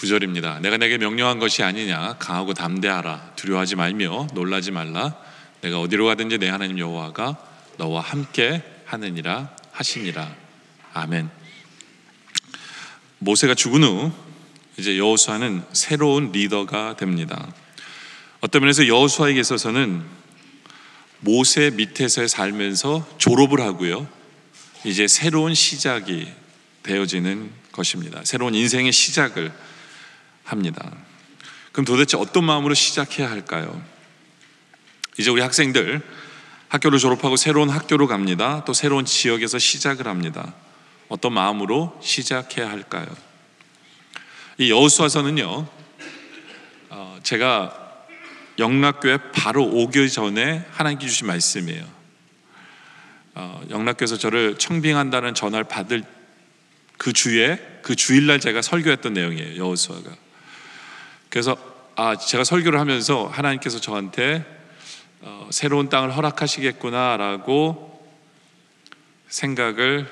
9절입니다. 내가 내게 명령한 것이 아니냐. 강하고 담대하라. 두려워하지 말며 놀라지 말라. 내가 어디로 가든지 내 하나님 여호와가 너와 함께 하느니라 하시니라. 아멘. 모세가 죽은 후 이제 여호수아는 새로운 리더가 됩니다. 어떤 면에서 여호수아에게 있어서는 모세 밑에서 살면서 졸업을 하고요, 이제 새로운 시작이 되어지는 것입니다. 새로운 인생의 시작을 합니다. 그럼 도대체 어떤 마음으로 시작해야 할까요? 이제 우리 학생들 학교를 졸업하고 새로운 학교로 갑니다. 또 새로운 지역에서 시작을 합니다. 어떤 마음으로 시작해야 할까요? 이 여호수아서는요, 제가 영락교회 바로 오기 전에 하나님께 주신 말씀이에요. 영락교회에서 저를 청빙한다는 전화를 받을 그 주에, 그 주일날 제가 설교했던 내용이에요. 여호수아가. 그래서 제가 설교를 하면서 하나님께서 저한테 새로운 땅을 허락하시겠구나라고 생각을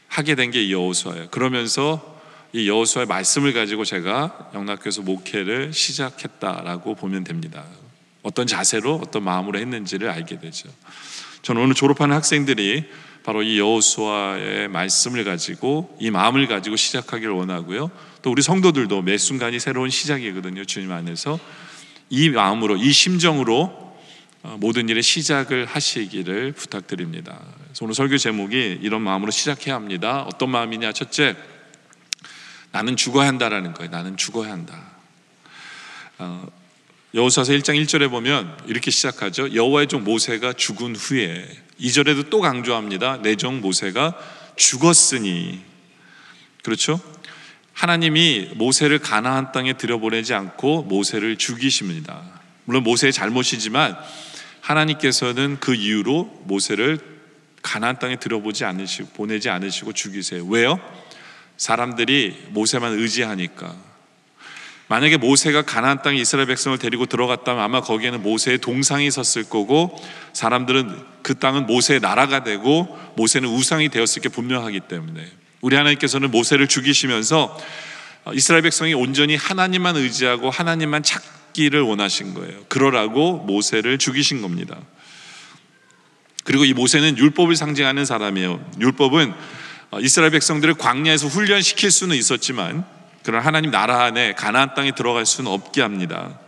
하게 된 게 이 여호수아예요. 그러면서 이 여호수아의 말씀을 가지고 제가 영락교회에서 목회를 시작했다라고 보면 됩니다. 어떤 자세로, 어떤 마음으로 했는지를 알게 되죠. 저는 오늘 졸업하는 학생들이 바로 이 여호수아의 말씀을 가지고, 이 마음을 가지고 시작하기를 원하고요, 또 우리 성도들도 매 순간이 새로운 시작이거든요. 주님 안에서 이 마음으로, 이 심정으로 모든 일의 시작을 하시기를 부탁드립니다. 그래서 오늘 설교 제목이 이런 마음으로 시작해야 합니다. 어떤 마음이냐? 첫째, 나는 죽어야 한다라는 거예요. 나는 죽어야 한다. 여호수아서 1장 1절에 보면 이렇게 시작하죠. 여호와의 종 모세가 죽은 후에, 2절에도 또 강조합니다. 내 종 모세가 죽었으니. 그렇죠? 하나님이 모세를 가나안 땅에 들여보내지 않고 모세를 죽이십니다. 물론 모세의 잘못이지만 하나님께서는 그 이유로 모세를 가나안 땅에 보내지 않으시고 죽이세요. 왜요? 사람들이 모세만 의지하니까. 만약에 모세가 가나안 땅에 이스라엘 백성을 데리고 들어갔다면 아마 거기에는 모세의 동상이 있었을 거고, 사람들은 그 땅은 모세의 나라가 되고 모세는 우상이 되었을 게 분명하기 때문에 우리 하나님께서는 모세를 죽이시면서 이스라엘 백성이 온전히 하나님만 의지하고 하나님만 찾기를 원하신 거예요. 그러라고 모세를 죽이신 겁니다. 그리고 이 모세는 율법을 상징하는 사람이에요. 율법은 이스라엘 백성들을 광야에서 훈련시킬 수는 있었지만, 그러나 하나님 나라 안에 가나안 땅에 들어갈 수는 없게 합니다.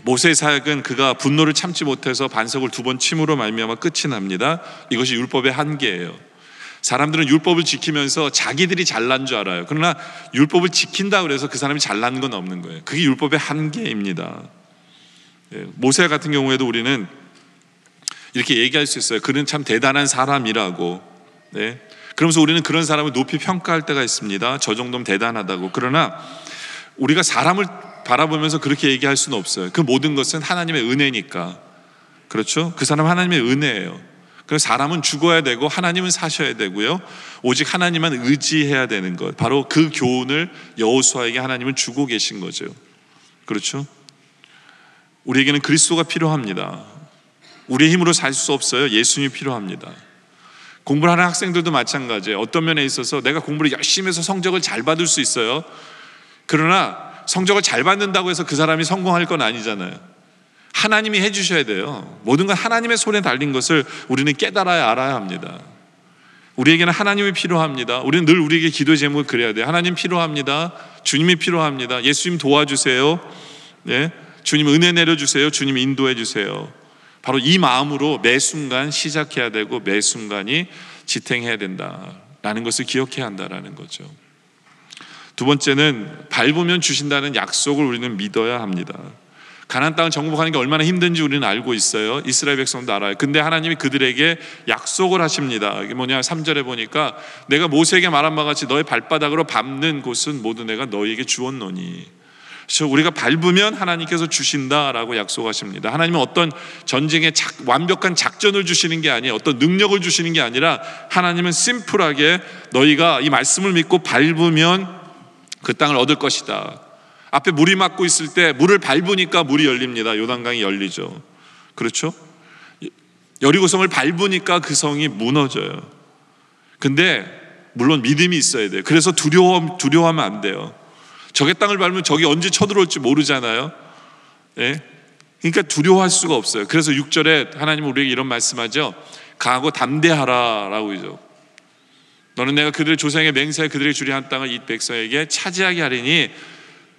모세의 사역은 그가 분노를 참지 못해서 반석을 2번 침으로 말미암아 끝이 납니다. 이것이 율법의 한계예요. 사람들은 율법을 지키면서 자기들이 잘난 줄 알아요. 그러나 율법을 지킨다 그래서 그 사람이 잘난 건 없는 거예요. 그게 율법의 한계입니다. 모세 같은 경우에도 우리는 이렇게 얘기할 수 있어요. 그는 참 대단한 사람이라고. 그러면서 우리는 그런 사람을 높이 평가할 때가 있습니다. 저 정도면 대단하다고. 그러나 우리가 사람을 바라보면서 그렇게 얘기할 수는 없어요. 그 모든 것은 하나님의 은혜니까. 그렇죠? 그 사람은 하나님의 은혜예요. 그래서 사람은 죽어야 되고 하나님은 사셔야 되고요, 오직 하나님만 의지해야 되는 것, 바로 그 교훈을 여호수아에게 하나님은 주고 계신 거죠. 그렇죠? 우리에게는 그리스도가 필요합니다. 우리의 힘으로 살 수 없어요. 예수님이 필요합니다. 공부를 하는 학생들도 마찬가지예요. 어떤 면에 있어서 내가 공부를 열심히 해서 성적을 잘 받을 수 있어요. 그러나 성적을 잘 받는다고 해서 그 사람이 성공할 건 아니잖아요. 하나님이 해주셔야 돼요. 모든 건 하나님의 손에 달린 것을 우리는 깨달아야 알아야 합니다. 우리에게는 하나님이 필요합니다. 우리는 늘 우리에게 기도의 제목을 그래야 돼요. 하나님 필요합니다. 주님이 필요합니다. 예수님 도와주세요. 주님 은혜 내려주세요. 주님 인도해 주세요. 바로 이 마음으로 매 순간 시작해야 되고 매 순간이 지탱해야 된다라는 것을 기억해야 한다라는 거죠. 두 번째는 밟으면 주신다는 약속을 우리는 믿어야 합니다. 가나안 땅을 정복하는 게 얼마나 힘든지 우리는 알고 있어요. 이스라엘 백성도 알아요. 근데 하나님이 그들에게 약속을 하십니다. 이게 뭐냐, 3절에 보니까 내가 모세에게 말한 바와 같이 너의 발바닥으로 밟는 곳은 모두 내가 너희에게 주었노니. 그래서 우리가 밟으면 하나님께서 주신다라고 약속하십니다. 하나님은 어떤 전쟁의 완벽한 작전을 주시는 게 아니에요. 어떤 능력을 주시는 게 아니라 하나님은 심플하게 너희가 이 말씀을 믿고 밟으면 그 땅을 얻을 것이다. 앞에 물이 막고 있을 때 물을 밟으니까 물이 열립니다. 요단강이 열리죠. 그렇죠? 여리고성을 밟으니까 그 성이 무너져요. 근데 물론 믿음이 있어야 돼요. 그래서 두려워하면 안 돼요. 적의 땅을 밟으면 적이 언제 쳐들어올지 모르잖아요. 예? 그러니까 두려워할 수가 없어요. 그래서 6절에 하나님은 우리에게 이런 말씀하죠. 강하고 담대하라라고 하죠. 너는 내가 그들의 조상에게 맹세하여 그들에게 주리 한 땅을 이 백성에게 차지하게 하리니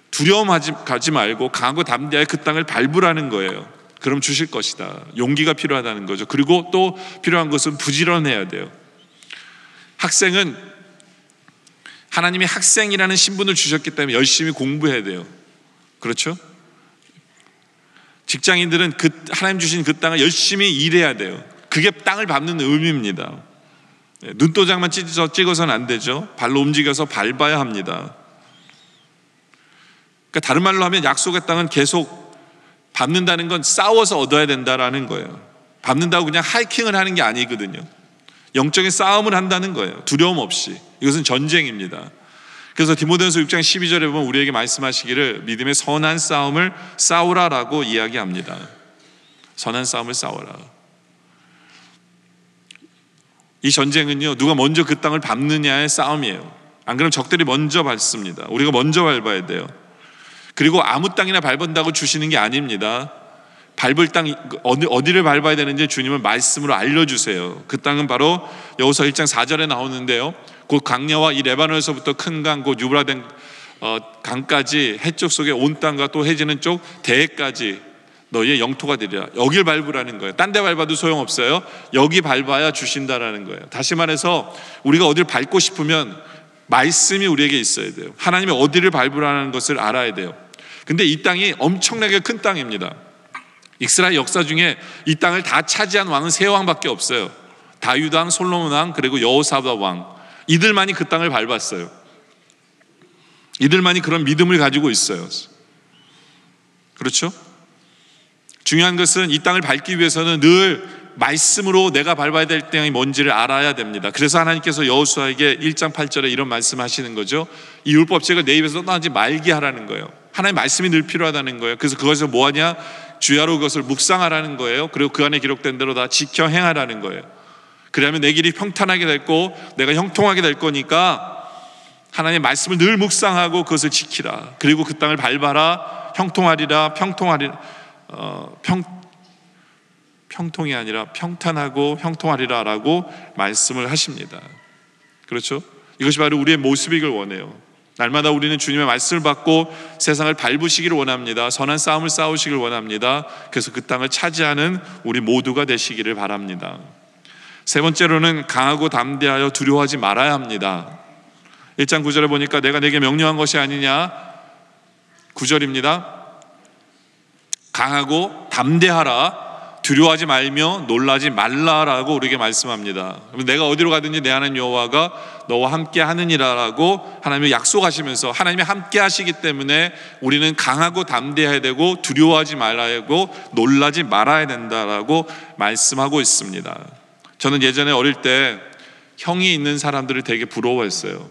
두려움하지 말고 강하고 담대하여 그 땅을 밟으라는 거예요. 그럼 주실 것이다. 용기가 필요하다는 거죠. 그리고 또 필요한 것은 부지런해야 돼요. 학생은 하나님이 학생이라는 신분을 주셨기 때문에 열심히 공부해야 돼요. 그렇죠? 직장인들은 하나님 주신 그 땅을 열심히 일해야 돼요. 그게 땅을 밟는 의미입니다. 눈도장만 찍어서는 안 되죠. 발로 움직여서 밟아야 합니다. 그러니까 다른 말로 하면 약속의 땅은 계속 밟는다는 건 싸워서 얻어야 된다라는 거예요. 밟는다고 그냥 하이킹을 하는 게 아니거든요. 영적인 싸움을 한다는 거예요. 두려움 없이. 이것은 전쟁입니다. 그래서 디모데전서 6장 12절에 보면 우리에게 말씀하시기를 믿음의 선한 싸움을 싸우라라고 이야기합니다. 선한 싸움을 싸워라. 이 전쟁은요, 누가 먼저 그 땅을 밟느냐의 싸움이에요. 안 그러면 적들이 먼저 밟습니다. 우리가 먼저 밟아야 돼요. 그리고 아무 땅이나 밟은다고 주시는 게 아닙니다. 밟을 땅 어디를 밟아야 되는지 주님은 말씀으로 알려주세요. 그 땅은 바로 여호수아 1장 4절에 나오는데요, 곧 강야와 이 레바논에서부터 큰 강 곧 유브라덴 강까지 해쪽 속에 온 땅과 또 해지는 쪽 대해까지 너희의 영토가 되리라. 여길 밟으라는 거예요. 딴 데 밟아도 소용없어요. 여기 밟아야 주신다라는 거예요. 다시 말해서 우리가 어디를 밟고 싶으면 말씀이 우리에게 있어야 돼요. 하나님이 어디를 밟으라는 것을 알아야 돼요. 근데 이 땅이 엄청나게 큰 땅입니다. 이스라엘 역사 중에 이 땅을 다 차지한 왕은 세 왕밖에 없어요. 다윗 왕, 솔로몬 왕, 그리고 여호사밧 왕. 이들만이 그 땅을 밟았어요. 이들만이 그런 믿음을 가지고 있어요. 그렇죠? 중요한 것은 이 땅을 밟기 위해서는 늘 말씀으로 내가 밟아야 될 땅이 뭔지를 알아야 됩니다. 그래서 하나님께서 여호수아에게 1장 8절에 이런 말씀하시는 거죠. 이 율법책을 내 입에서 떠나지 말게 하라는 거예요. 하나님 말씀이 늘 필요하다는 거예요. 그래서 그것을 뭐하냐? 주야로 그것을 묵상하라는 거예요. 그리고 그 안에 기록된 대로 다 지켜 행하라는 거예요. 그러면 내 길이 평탄하게 됐고 내가 형통하게 될 거니까 하나님의 말씀을 늘 묵상하고 그것을 지키라. 그리고 그 땅을 밟아라. 형통하리라. 평통이 아니라 평탄하고 형통하리라 라고 말씀을 하십니다. 그렇죠? 이것이 바로 우리의 모습이길 원해요. 날마다 우리는 주님의 말씀을 받고 세상을 밟으시기를 원합니다. 선한 싸움을 싸우시길 원합니다. 그래서 그 땅을 차지하는 우리 모두가 되시기를 바랍니다. 세 번째로는 강하고 담대하여 두려워하지 말아야 합니다. 1장 9절에 보니까 내가 내게 명령한 것이 아니냐, 9절입니다. 강하고 담대하라, 두려워하지 말며 놀라지 말라라고 우리에게 말씀합니다. 내가 어디로 가든지 내 하나님 여호와가 너와 함께 하느니라라고 하나님이 약속하시면서 하나님이 함께 하시기 때문에 우리는 강하고 담대해야 되고 두려워하지 말아야 하고 놀라지 말아야 된다라고 말씀하고 있습니다. 저는 예전에 어릴 때 형이 있는 사람들을 되게 부러워했어요.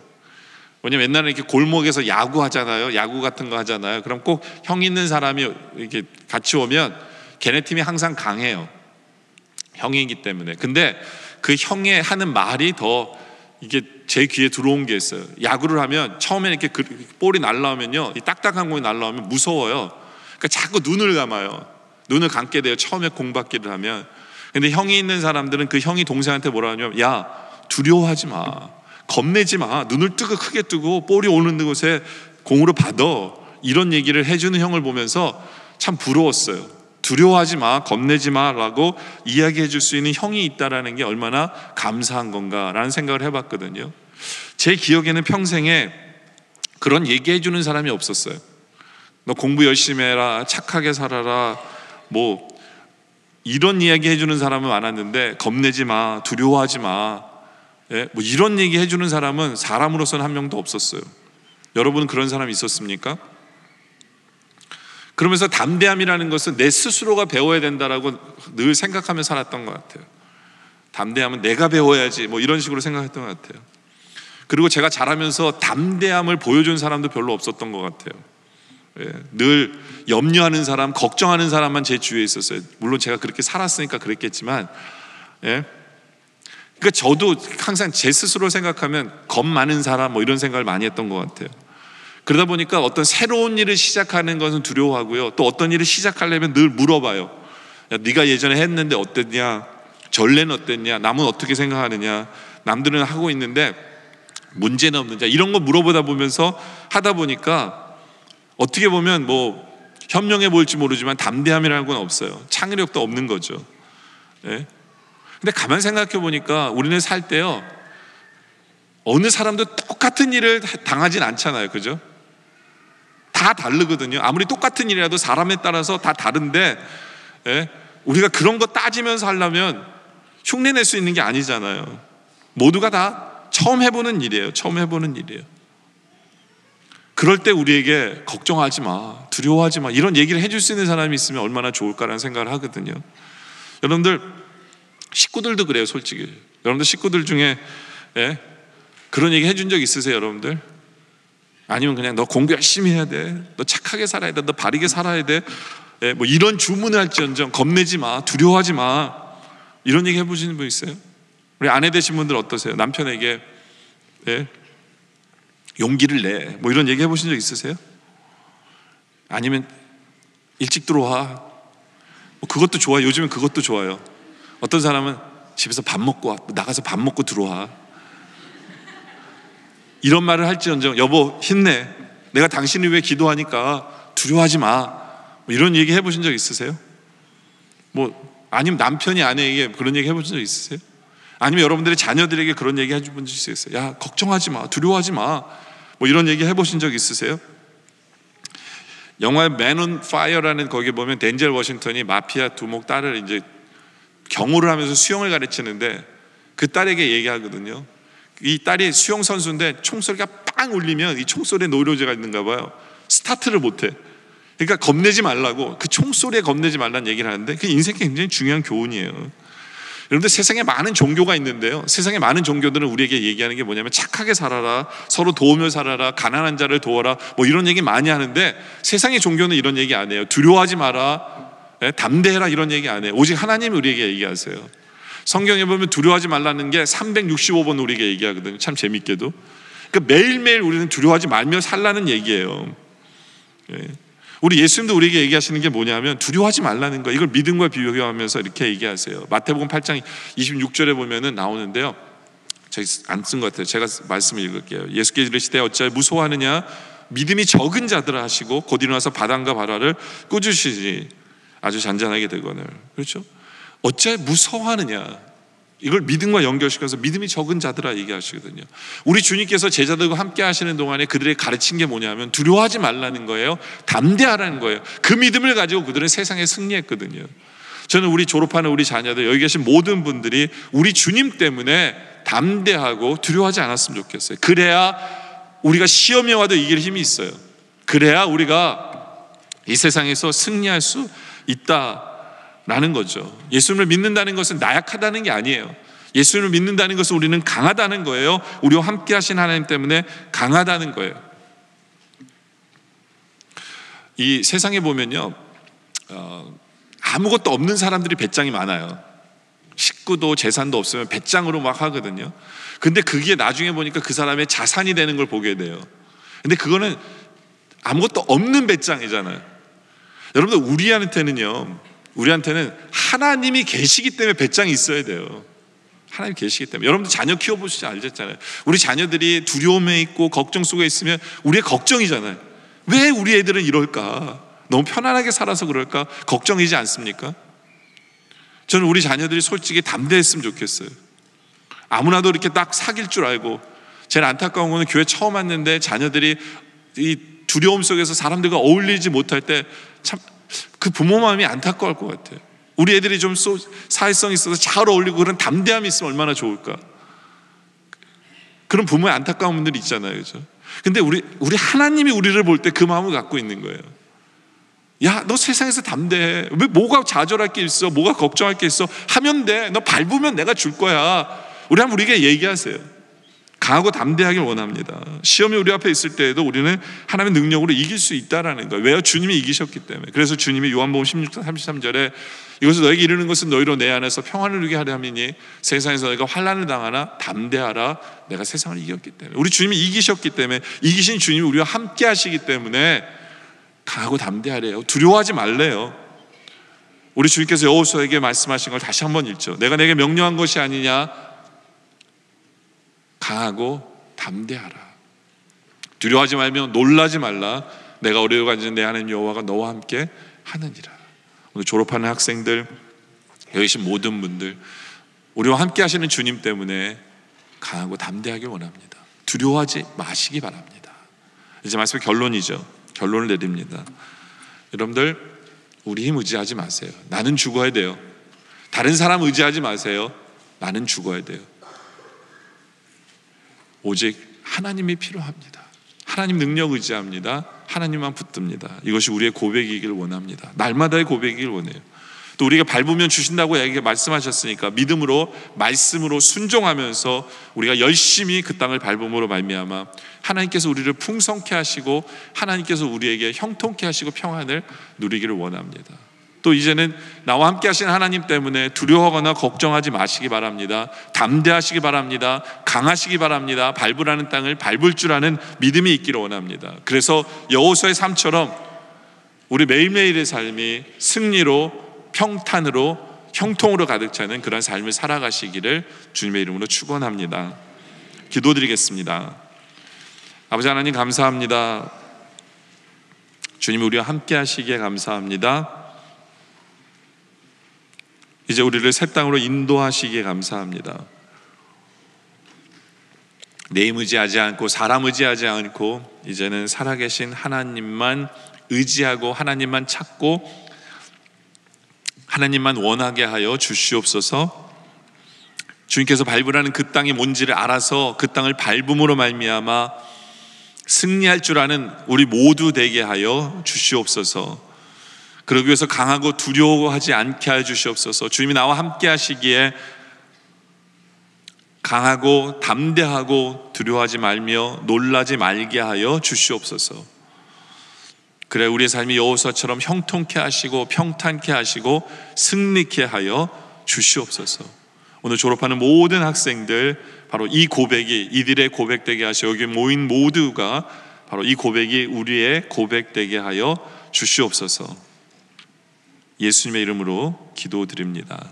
왜냐면 옛날에 이렇게 골목에서 야구 하잖아요. 야구 같은 거 하잖아요. 그럼 꼭 형 있는 사람이 이렇게 같이 오면 걔네 팀이 항상 강해요. 형이기 때문에. 근데 그 형의 하는 말이 더 이게 제 귀에 들어온 게 있어요. 야구를 하면 처음에 이렇게 볼이 날라오면요, 이 딱딱한 공이 날라오면 무서워요. 그러니까 자꾸 눈을 감아요. 눈을 감게 돼요. 처음에 공받기를 하면. 근데 형이 있는 사람들은 그 형이 동생한테 뭐라 하냐면, 야, 두려워하지 마, 겁내지 마, 눈을 크게 뜨고 볼이 오는 곳에 공으로 받아, 이런 얘기를 해주는 형을 보면서 참 부러웠어요. 두려워하지 마, 겁내지 마 라고 이야기해 줄 수 있는 형이 있다라는 게 얼마나 감사한 건가라는 생각을 해봤거든요. 제 기억에는 평생에 그런 얘기해 주는 사람이 없었어요. 너 공부 열심히 해라, 착하게 살아라, 뭐 이런 이야기 해주는 사람은 많았는데 겁내지 마, 두려워하지 마, 뭐 이런 얘기 해주는 사람은 사람으로서는 한 명도 없었어요. 여러분은 그런 사람이 있었습니까? 그러면서 담대함이라는 것은 내 스스로가 배워야 된다라고 늘 생각하며 살았던 것 같아요. 담대함은 내가 배워야지, 뭐 이런 식으로 생각했던 것 같아요. 그리고 제가 자라면서 담대함을 보여준 사람도 별로 없었던 것 같아요. 늘 염려하는 사람, 걱정하는 사람만 제 주위에 있었어요. 물론 제가 그렇게 살았으니까 그랬겠지만, 그러니까 저도 항상 제 스스로 생각하면 겁 많은 사람, 뭐 이런 생각을 많이 했던 것 같아요. 그러다 보니까 어떤 새로운 일을 시작하는 것은 두려워하고요, 또 어떤 일을 시작하려면 늘 물어봐요. 야, 네가 예전에 했는데 어땠냐? 전례는 어땠냐? 남은 어떻게 생각하느냐? 남들은 하고 있는데 문제는 없느냐? 이런 거 물어보다 보면서 하다 보니까 어떻게 보면 뭐 현명해 보일지 모르지만 담대함이라는 건 없어요. 창의력도 없는 거죠. 예? 근데 가만 생각해 보니까 우리는 살 때요, 어느 사람도 똑같은 일을 당하진 않잖아요. 그죠? 다 다르거든요. 아무리 똑같은 일이라도 사람에 따라서 다 다른데, 예? 우리가 그런 거 따지면서 하려면 흉내낼 수 있는 게 아니잖아요. 모두가 다 처음 해보는 일이에요. 처음 해보는 일이에요. 그럴 때 우리에게 걱정하지 마, 두려워하지 마, 이런 얘기를 해줄 수 있는 사람이 있으면 얼마나 좋을까라는 생각을 하거든요. 여러분들 식구들도 그래요. 솔직히 여러분들 식구들 중에, 예? 그런 얘기 해준 적 있으세요? 여러분들? 아니면 그냥 너 공부 열심히 해야 돼, 너 착하게 살아야 돼, 너 바르게 살아야 돼, 예? 뭐 이런 주문을 할지언정 겁내지 마, 두려워하지 마, 이런 얘기 해보시는 분 있어요? 우리 아내 되신 분들 어떠세요? 남편에게, 예? 용기를 내, 뭐 이런 얘기 해보신 적 있으세요? 아니면 일찍 들어와, 뭐 그것도 좋아요. 요즘은 그것도 좋아요. 어떤 사람은 집에서 밥 먹고 와, 나가서 밥 먹고 들어와, 이런 말을 할지언정 여보 힘내, 내가 당신을 위해 기도하니까 두려워하지 마, 뭐 이런 얘기 해보신 적 있으세요? 뭐 아니면 남편이 아내에게 그런 얘기 해보신 적 있으세요? 아니면 여러분들의 자녀들에게 그런 얘기 해본 적 있으세요? 야, 걱정하지 마, 두려워하지 마, 뭐 이런 얘기 해보신 적 있으세요? 영화 Man on Fire라는, 거기에 보면 덴젤 워싱턴이 마피아 두목 딸을 이제 경호를 하면서 수영을 가르치는데 그 딸에게 얘기하거든요. 이 딸이 수영 선수인데 총소리가 빵 울리면 이 총소리에 노이로제가 있는가 봐요. 스타트를 못해. 그러니까 겁내지 말라고, 그 총소리에 겁내지 말라는 얘기를 하는데 그게 인생에 굉장히 중요한 교훈이에요. 여러분들 세상에 많은 종교가 있는데요, 세상에 많은 종교들은 우리에게 얘기하는 게 뭐냐면 착하게 살아라, 서로 도우며 살아라, 가난한 자를 도와라, 뭐 이런 얘기 많이 하는데 세상의 종교는 이런 얘기 안 해요. 두려워하지 마라, 담대해라, 이런 얘기 안 해요. 오직 하나님이 우리에게 얘기하세요. 성경에 보면 두려워하지 말라는 게 365번 우리에게 얘기하거든요. 참 재밌게도. 그러니까 매일매일 우리는 두려워하지 말며 살라는 얘기예요. 우리 예수님도 우리에게 얘기하시는 게 뭐냐면 두려워하지 말라는 거, 이걸 믿음과 비교하면서 이렇게 얘기하세요. 마태복음 8장 26절에 보면은 나오는데요, 저기 안 쓴 것 같아요. 제가 말씀을 읽을게요. 예수께서 이르시되 어찌하여 무서워하느냐, 믿음이 적은 자들아 하시고 곧 일어나서 바람과 바다를 꾸짖으시지 아주 잔잔하게 되거늘. 그렇죠? 어찌하여 무서워하느냐, 이걸 믿음과 연결시켜서 믿음이 적은 자들아 얘기하시거든요. 우리 주님께서 제자들과 함께 하시는 동안에 그들에게 가르친 게 뭐냐면 두려워하지 말라는 거예요. 담대하라는 거예요. 그 믿음을 가지고 그들은 세상에 승리했거든요. 저는 우리 졸업하는 우리 자녀들, 여기 계신 모든 분들이 우리 주님 때문에 담대하고 두려워하지 않았으면 좋겠어요. 그래야 우리가 시험에 와도 이길 힘이 있어요. 그래야 우리가 이 세상에서 승리할 수 있다라는 거죠. 예수님을 믿는다는 것은 나약하다는 게 아니에요. 예수님을 믿는다는 것은 우리는 강하다는 거예요. 우리와 함께 하신 하나님 때문에 강하다는 거예요. 이 세상에 보면요, 아무것도 없는 사람들이 배짱이 많아요. 식구도 재산도 없으면 배짱으로 막 하거든요. 근데 그게 나중에 보니까 그 사람의 자산이 되는 걸 보게 돼요. 근데 그거는 아무것도 없는 배짱이잖아요. 여러분들, 우리한테는 하나님이 계시기 때문에 배짱이 있어야 돼요. 하나님 계시기 때문에. 여러분들 자녀 키워보시지 알겠잖아요. 우리 자녀들이 두려움에 있고 걱정 속에 있으면 우리의 걱정이잖아요. 왜 우리 애들은 이럴까? 너무 편안하게 살아서 그럴까? 걱정이지 않습니까? 저는 우리 자녀들이 솔직히 담대했으면 좋겠어요. 아무나도 이렇게 딱 사귈 줄 알고. 제일 안타까운 거는 교회 처음 왔는데 자녀들이 이 두려움 속에서 사람들과 어울리지 못할 때 참 그 부모 마음이 안타까울 것 같아요. 우리 애들이 좀 사회성이 있어서 잘 어울리고 그런 담대함이 있으면 얼마나 좋을까. 그런 부모의 안타까운 분들이 있잖아요, 그죠? 근데 우리 하나님이 우리를 볼 때 그 마음을 갖고 있는 거예요. 야, 너 세상에서 담대해. 왜 뭐가 좌절할 게 있어? 뭐가 걱정할 게 있어? 하면 돼. 너 밟으면 내가 줄 거야. 우리 한번 우리에게 얘기하세요. 강하고 담대하길 원합니다. 시험이 우리 앞에 있을 때에도 우리는 하나님의 능력으로 이길 수 있다라는 거예요. 왜요? 주님이 이기셨기 때문에. 그래서 주님이 요한복음 16장 33절에 이것을 너에게 이르는 것은 너희로 내 안에서 평안을 누리게 하려 함이니 세상에서 너희가 환난을 당하나 담대하라, 내가 세상을 이겼기 때문에. 우리 주님이 이기셨기 때문에, 이기신 주님이 우리와 함께 하시기 때문에 강하고 담대하래요. 두려워하지 말래요. 우리 주님께서 여호수아에게 말씀하신 걸 다시 한번 읽죠. 내가 내게 명령한 것이 아니냐, 강하고 담대하라. 두려워하지 말며 놀라지 말라. 내가 어려워 가진 내 하나님 여호와가 너와 함께 하느니라. 오늘 졸업하는 학생들, 여기 계신 모든 분들, 우리와 함께 하시는 주님 때문에 강하고 담대하길 원합니다. 두려워하지 마시기 바랍니다. 이제 말씀의 결론이죠. 결론을 내립니다. 여러분들, 우리 힘 의지하지 마세요. 나는 죽어야 돼요. 다른 사람 의지하지 마세요. 나는 죽어야 돼요. 오직 하나님이 필요합니다. 하나님 능력 의지합니다. 하나님만 붙듭니다. 이것이 우리의 고백이길 원합니다. 날마다의 고백이길 원해요. 또 우리가 밟으면 주신다고 말씀하셨으니까 믿음으로, 말씀으로 순종하면서 우리가 열심히 그 땅을 밟음으로 말미암아 하나님께서 우리를 풍성케 하시고 하나님께서 우리에게 형통케 하시고 평안을 누리기를 원합니다. 또 이제는 나와 함께 하시는 하나님 때문에 두려워하거나 걱정하지 마시기 바랍니다. 담대하시기 바랍니다. 강하시기 바랍니다. 밟으라는 땅을 밟을 줄 아는 믿음이 있기를 원합니다. 그래서 여호수아의 삶처럼 우리 매일매일의 삶이 승리로, 평탄으로, 형통으로 가득 차는 그런 삶을 살아가시기를 주님의 이름으로 축원합니다. 기도드리겠습니다. 아버지 하나님, 감사합니다. 주님, 우리와 함께 하시기에 감사합니다. 이제 우리를 새 땅으로 인도하시기에 감사합니다. 내 힘 의지하지 않고 사람 의지하지 않고 이제는 살아계신 하나님만 의지하고 하나님만 찾고 하나님만 원하게 하여 주시옵소서. 주님께서 밟으라는 그 땅이 뭔지를 알아서 그 땅을 밟음으로 말미암아 승리할 줄 아는 우리 모두 되게 하여 주시옵소서. 그러기 위해서 강하고 두려워하지 않게 하여 주시옵소서. 주님이 나와 함께 하시기에 강하고 담대하고 두려워하지 말며 놀라지 말게 하여 주시옵소서. 그래 우리의 삶이 여호수아처럼 형통케 하시고 평탄케 하시고 승리케 하여 주시옵소서. 오늘 졸업하는 모든 학생들, 바로 이 고백이 이들의 고백되게 하시어 여기 모인 모두가 바로 이 고백이 우리의 고백되게 하여 주시옵소서. 예수님의 이름으로 기도드립니다.